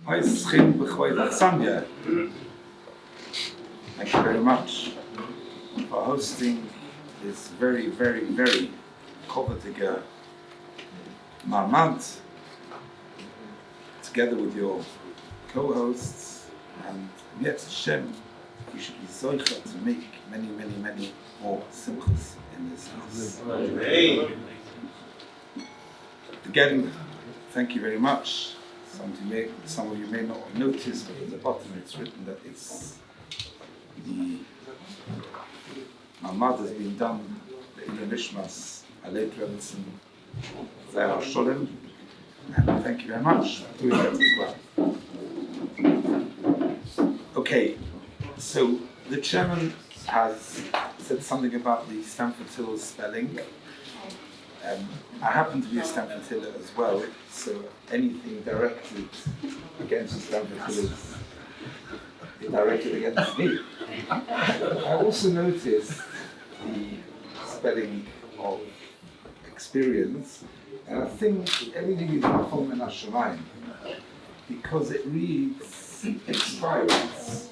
Hi, Schim B'chwei Sanya. Thank you very much for hosting this very, very, very coveted Ma'amad together with your co-hosts, and yet Hashem, you should be zoicha to make many, many, many more simchas in this house. Again, thank you very much. Some of you may not have noticed, but at the bottom it's written that it's the Ma'amad has been done in the Nishmas Aleit Rebbetzin Zayar Sholem, and thank you very much for doing that as well. Okay, so the chairman has said something about the Stanford Hill spelling. I happen to be a Stanford Hiller as well, so anything directed against Stanford Hill is directed against me. I also noticed the spelling of experience, and I think everything is from Min HaShamayim because it reads experience.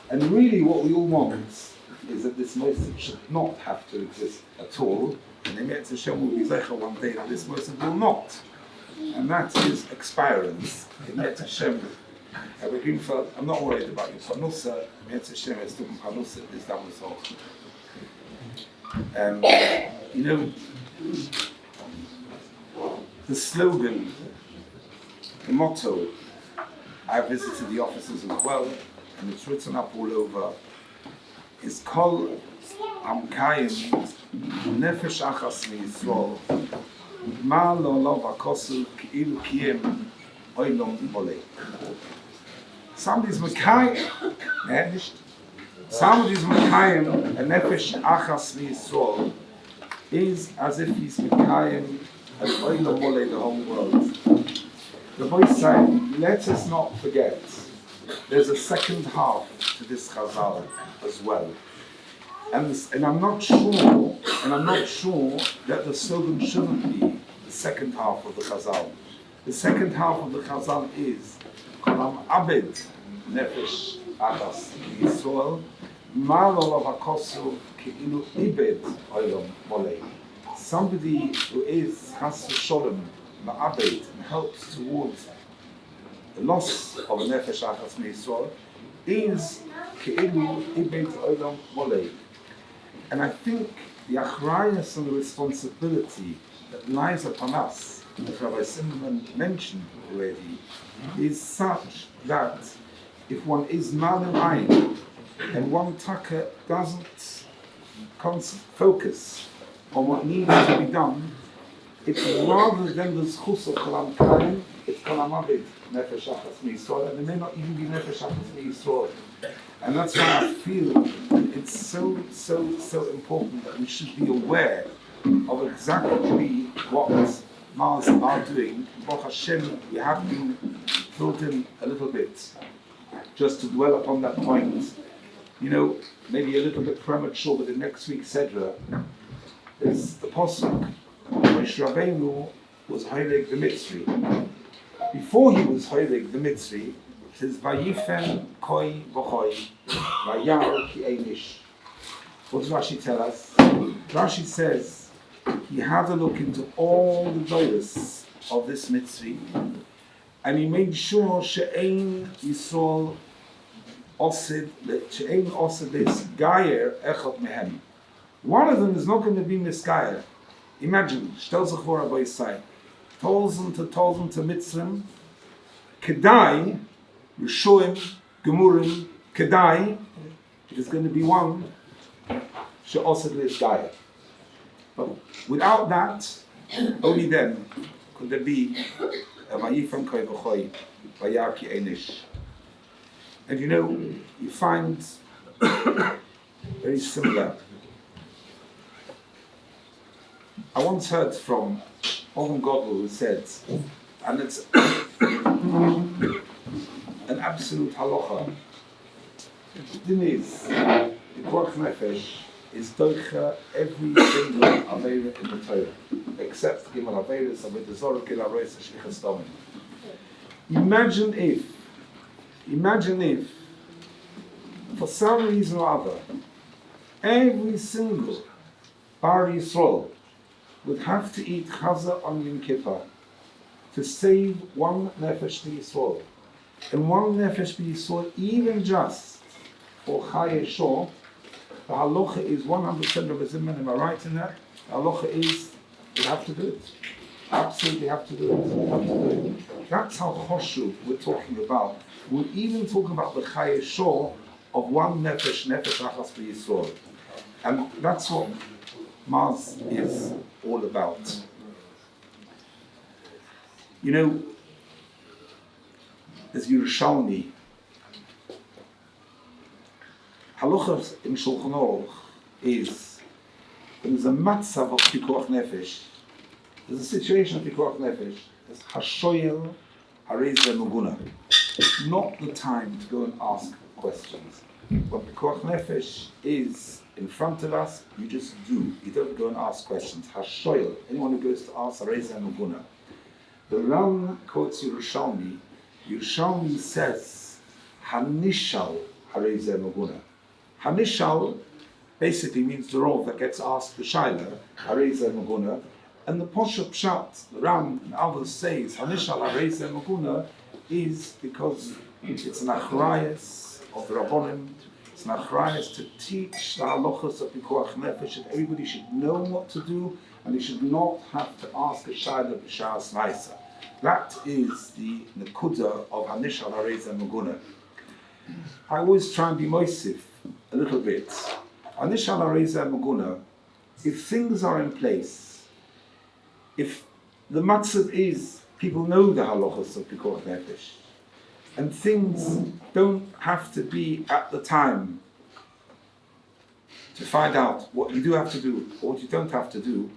And really what we all want is that this message should not have to exist at all. And then yet Hashem will be zeicha one day that this person will not. And that is experience. And yet Hashem, Rabbi Knopfler, I'm not worried about your panusa. And yet Hashem is doing panusa is that result. You know, the slogan, the motto, I visited the offices as well, and it's written up all over, is Kol Amkayim Nefesh Achas MiYisrael Ma Lo Lo Vakosu Ki'ilu Kiyem Oilom Molei. Somebody's Mekayim, somebody's Mekayim, a Nefesh Achas MiYisrael, is as if he's Mekayim and Oilom Molei, the whole world. The voice saying, let us not forget, there's a second half to this Chazal as well. And I'm not sure that the slogan shouldn't be the second half of the Chazal. The second half of the Chazal is Kolam Abed Nefesh Achas Yisrael Ma Lo Vakosu Ki'ilu Ibed Oilom Molei. Somebody who is Chas V'Sholem Ma'abed and helps towards the loss of a Nefesh Achas Yisrael is Ki'ilu Ibed Oilom Molei. And I think the achrayus and the responsibility that lies upon us, as Rabbi Zimmerman mentioned already, is such that if one is malim ayin and one taka doesn't focus on what needs to be done, it's rather than the zchus of kolam kaim, it's kolam abed nefesh achas miyisrael, and it may not even be nefesh achas miyisrael. And that's why I feel it's so important that we should be aware of exactly what Mars are doing. Baruch Hashem, we have been filled in a little bit, just to dwell upon that point. You know, maybe a little bit premature, but in next week's Sedra, there's the Pasuk, Moshe Rabbeinu was Heilig the Mitzri. Before he was Heilig the Mitzri, it says, Vayifen koi v'choi, vayar ki einish. What does Rashi tell us? Rashi says, he had a look into all the virus of this mitzvah, and he made sure she'ein Yisrael osid, she'ein osid this gayer echot mehem. One of them is not going to be misgayer. Imagine, stell sich vor Rabbi Yisai, tausend to Mitzrim, kedai, Rishoim, Gemurim, Kedai, there's going to be one she'osed lisgayer. But without that, only then could there be a vayifam koi v'choi, vayar ki einish. And you know, you find very similar. I once heard from Oren Godel who said, and it's an absolute halacha. The thing is, the Pikuach Nefesh is doicha every single aveira in the Torah, except Gimel Aveiros, Avodah Zorah, Gil Arois, Shlichas Domim. Imagine if, for some reason or other, every single Bar Yisrael would have to eat Chaza on Yom Kippur to save one Nefesh B'Yisrael. And one Nefesh B'Yisrael, even just for Chaye Shor, the halacha is 100% of a Zimman. Am I right in that? The halacha is, you have to do it. Absolutely have to do it. You have to do it. That's how choshuv we're talking about. We're even talking about the Chaye Shor of one Nefesh Achas B'Yisrael. And that's what Mars is all about. You know, as Yerushalmi, halachas in Shulchan Aruch is there's a matzav of pikuach nefesh. There's a situation of pikuach nefesh. There's hashoyel harei ze muguna. Not the time to go and ask questions. When pikuach nefesh is in front of us, you just do. You don't go and ask questions. Hashoyel. Anyone who goes to ask harei ze muguna. The Ram quotes Yerushalmi. Yerushalmi says hanishal harei ze muguna. Hanishal basically means the role that gets asked the Shaila, Hareza Maguna, and the Poshup Pshat, the Ram and others says Hanishal Hareza Maguna is because it's an achrayas of the Rabbonim, it's an achrayas to teach the halachas of Pikuach Nefesh, that everybody should know what to do and they should not have to ask a Shaila B'Shas Maisa. That is the Nekuda of Hanishal Hareza Maguna. I always try and be moisif a little bit. Anishal Areza Maguna, if things are in place, if the matzav is people know the halachas of Pikuach Nefesh, and things don't have to be at the time to find out what you do have to do or what you don't have to do,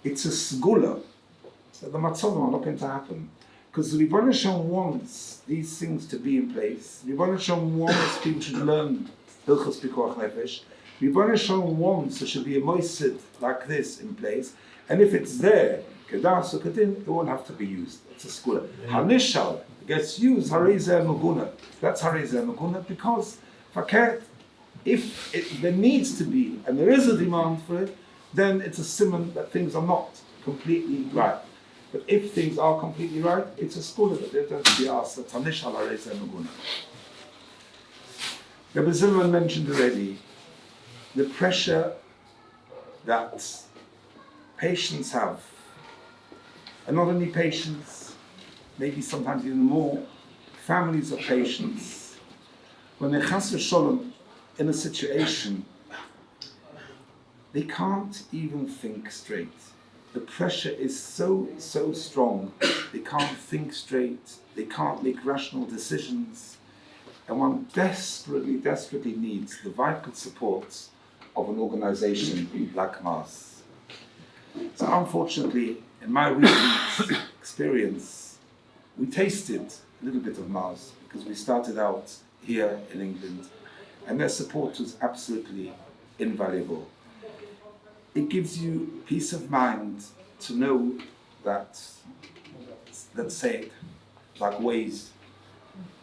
it's a segula. So the matzavim are not going to happen. Because the Rebbeinu Shalom wants these things to be in place. The Rebbeinu Shalom wants people to learn Hilchos Pikuach Nefesh. The Rebbeinu Shalom wants there should be a moisid like this in place. And if it's there, Kedas or Kedin, it won't have to be used. It's a skula. Hanishal gets used, Harei Zeh Maguna. That's Harei Zeh Maguna because if there needs to be, and there is a demand for it, then it's a simon that things are not completely right. But if things are completely right, it's a skula that they don't be asked. That's Hanishal Harei Zeh Maguna. Rabbi Zimmerman mentioned already the pressure that patients have, and not only patients, maybe sometimes even more, families of patients, when they're chas v'sholom in a situation, they can't even think straight. The pressure is so strong, they can't think straight, they can't make rational decisions, and one desperately needs the vital support of an organization like Mars. So unfortunately, in my recent experience, we tasted a little bit of Mars because we started out here in England, and their support was absolutely invaluable. It gives you peace of mind to know that, let's say, like Waze,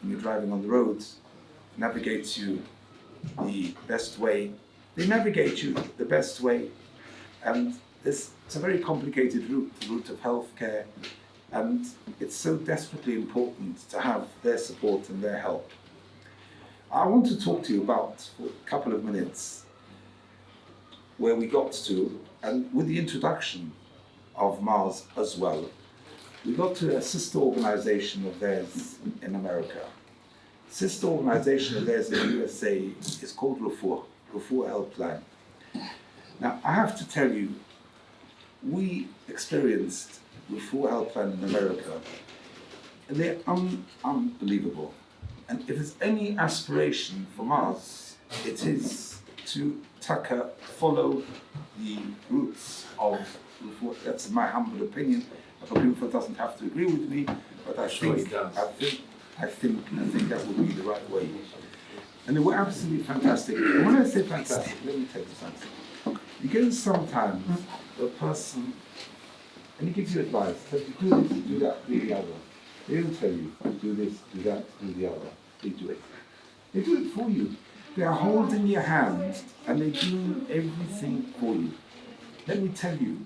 when you're driving on the roads, navigates you the best way. They navigate you the best way, and it's a very complicated route, the route of healthcare, and it's so desperately important to have their support and their help. I want to talk to you about, for a couple of minutes, where we got to, and with the introduction of Mars as well, we got to a sister organization of theirs in America. Sister organization of theirs in the USA is called Refuah Helpline. Now, I have to tell you, we experienced Refuah Helpline in America, and they're unbelievable. And if there's any aspiration from us, it is to follow the roots of Refuah. That's my humble opinion. Rabbi Knopfler doesn't have to agree with me, but I think that would be the right way. And they were absolutely fantastic. And when I say fantastic, let me tell you something. You go sometimes to a person and he gives you advice, says you do this, do that, do the other. They don't tell you, do this, do that, do the other. They do it. They do it for you. They are holding your hand and they do everything for you. Let me tell you,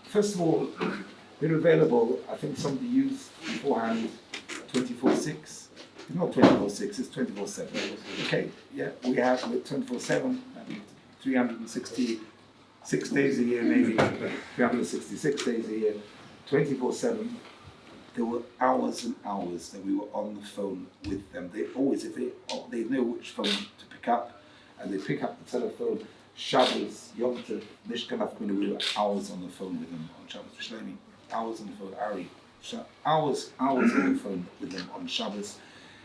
first of all, they're available, I think somebody used beforehand 24/6. It's not 24/6, it's 24/7. Okay, yeah, we have 24/7, 366 days a year, maybe 366 days a year, 24/7. There were hours and hours that we were on the phone with them. They always, they know which phone to pick up, and they pick up the telephone. Shabbos, Yom Tov, Nishkanaf, we were hours on the phone with them on Shabbos. Shlomi, hours on the phone. Ari, hours on the phone with them on Shabbos.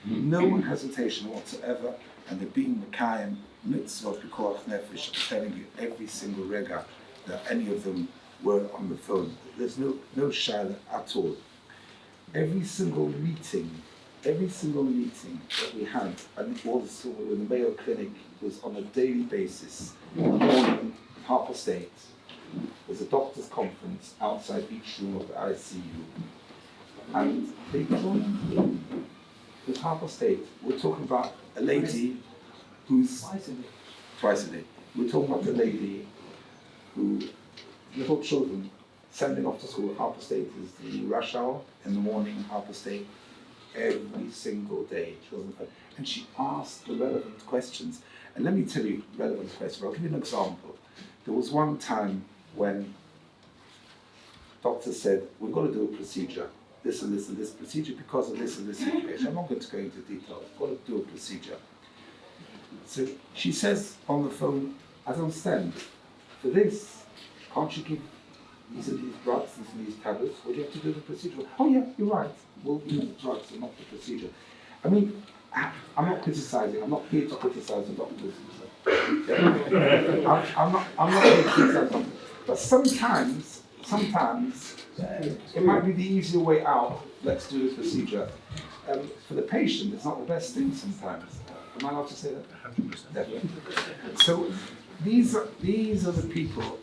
No hesitation whatsoever, and they're being Mekayim, mitzvot, pikuach nefesh. I'm telling you, every single rega that any of them were on the phone. There's no shaila at all. Every single meeting that we had, and also in the Mayo Clinic, was on a daily basis. In the morning, 8:30, there's a doctor's conference outside each room of the ICU. And they joined in. With 8:30, we're talking about a lady who's twice a day. We're talking about a lady who, little children, sending off to school. 8:30 is the rush hour in the morning. 8:30 every single day. And she asked the relevant questions. And let me tell you, relevant questions. I'll give you an example. There was one time when doctor said, we've got to do a procedure. This and this and this procedure because of this and this situation. I'm not going to go into details. I've got to do a procedure. So she says on the phone, I don't understand. For this, can't you give these drugs, these tablets? What do you have to do the procedure? Oh yeah, you're right. We'll do the drugs and not the procedure. I mean, I'm not criticizing. I'm not here to criticize the doctors. I'm not here to criticize them. But sometimes it might be the easier way out. Let's do the procedure. For the patient, it's not the best thing sometimes. Am I allowed to say that? 100%. Definitely. So these are the people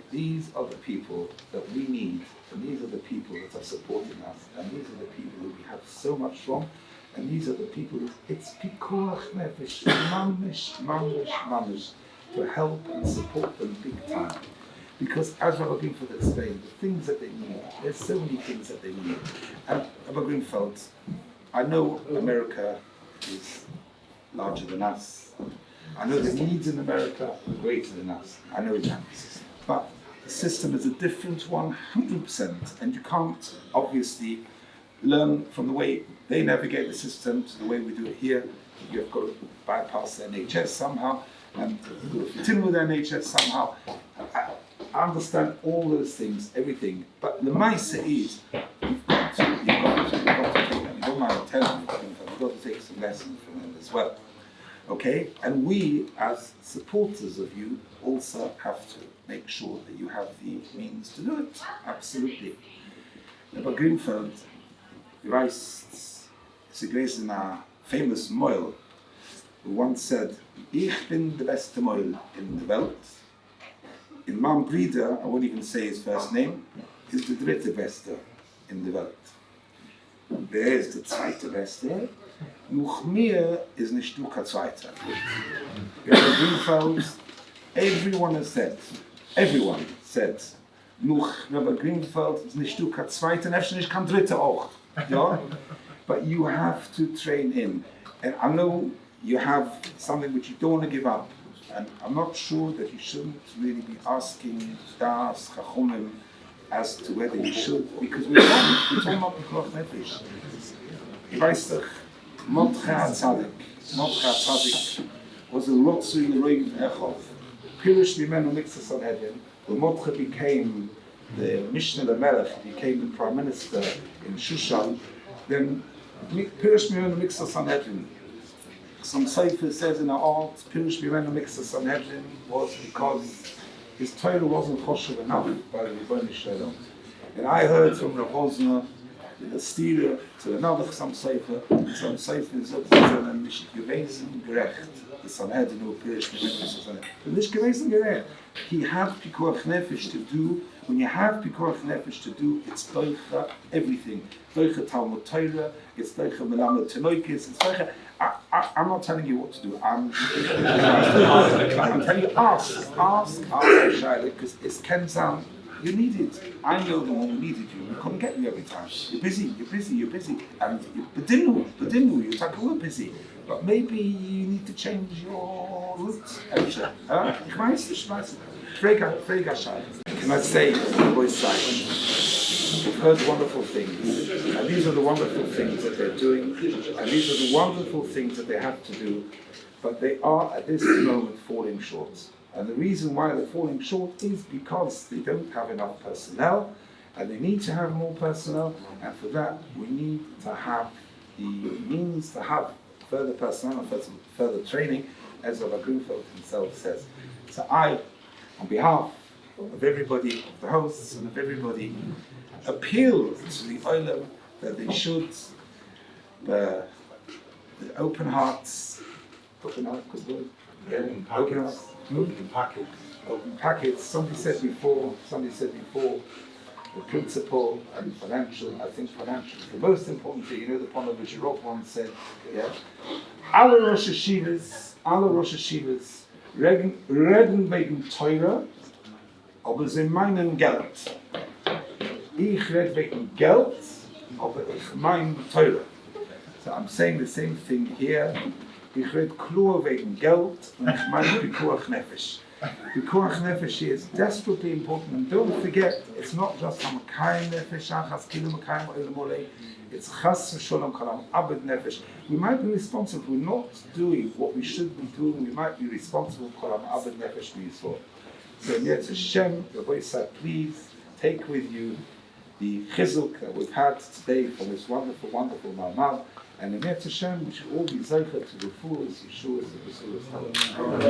that we need, and these are the people that are supporting us, and these are the people who we have so much from, and these are the people who, it's pikuach nefesh, mamish, to help and support them big time. Because as Rabbi Greenfeld explained, the things that they need, there's so many things that they need. And Rabbi Greenfeld, I know America is larger than us. I know the needs in America are greater than us. I know that. But the system is a different one, 100%. And you can't obviously learn from the way they navigate the system to the way we do it here. You've got to bypass the NHS somehow, and you've got to fit in with the NHS somehow. I understand all those things, everything. But the Maisa is, you've got to take them. You don't mind telling them, you've got to take some lessons from them as well. Okay? And we, as supporters of you, also have to make sure that you have the means to do it. Absolutely. Rabbi Greenfeld, is gewesen a famous Moil, who once said, Ich bin the best Moil in the Welt. In meinem Bruder, I won't even say his first name, is the dritte Beste in the Welt. Wer ist der zweite Beste? Noch mir ist nicht du kein Zweiter. Everyone said, noch Rabbi Greenfeld ist nicht du kein Zweiter, und nicht kein Dritter auch. Ja? But you have to train in. And I know you have something which you don't want to give up. And I'm not sure that you shouldn't really be asking Das, Chachomim, as to whether you should, because we're talking about Pikuach Nefesh. You weiß doch, Mordechai HaTzadik was a Rotzu in the Roiv Echov. Pirush Mimenu Mixer Sanhedrin, when Mordechai became the Mishnah Melech, became the Prime Minister in Shushan, then Pirush Mimenu Mixer Sanhedrin. Some Sefer says in our art, Pirush Mimenu Mixer Sanhedrin was because his Torah wasn't choshev enough by the Rebbeinu Shalom. And I heard from Rav Hosner, the steerer to another some Sefer is up to and nicht gewesen gerecht. The Sanhedrin who Pirush Mimenu Mixer Sanhedrin. But nicht gewesen gerecht. He had Pikuach Nefesh to do when you have Pikuach Nefesh to do, it's doicha everything. Doicha Talmud Torah, it's doicha Melamed Tenoikis, it's doicha. I'm not telling you what to do. I'm telling you, ask Shaila, because it's Kenzam. You need it. I know the one who needed you. You couldn't get you every time. You're busy. And Bedinu, you're busy. But maybe you need to change your route. Ich weiß. Frega Shaila. Can I say, boys side? We've heard wonderful things, and these are the wonderful things that they're doing, and these are the wonderful things that they have to do, but they are at this moment falling short. And the reason why they're falling short is because they don't have enough personnel, and they need to have more personnel, and for that we need to have the means to have further personnel and further training, as Rabbi Knopfler himself says. So I, on behalf of everybody, of the hosts and of everybody, appeal to the Olam that they should, the open hearts, open packets. Somebody said before, the principle and financial. I think financial is the most important thing. You know, the Ponder Bishop once said, yeah, alle Rosh Hashivas, reden wegen Teure, aber sie meinen Geld. Ich red wegen Geld, aber ich meine Teure. So I'm saying the same thing here. Ich red klur wegen Geld und ich meine Pikuach Nefesh. Pikuach Nefesh is desperately important, and don't forget, it's not just Hamakayim Nefesh, Achas Kilu Makayim Oilamolei. It's Chas V'Sholom Kalam Abed Nefesh. We might be responsible. We're not doing what we should be doing. We might be responsible for Kalam Abed Nefesh B'Yisrael. So yet Hashem, the voice said, please take with you the chizuk that we've had today from this wonderful, wonderful Ma'amad. And in Yetz Hashem, we should all be zeicher to the fools, Yeshua's, and the Yeshua's.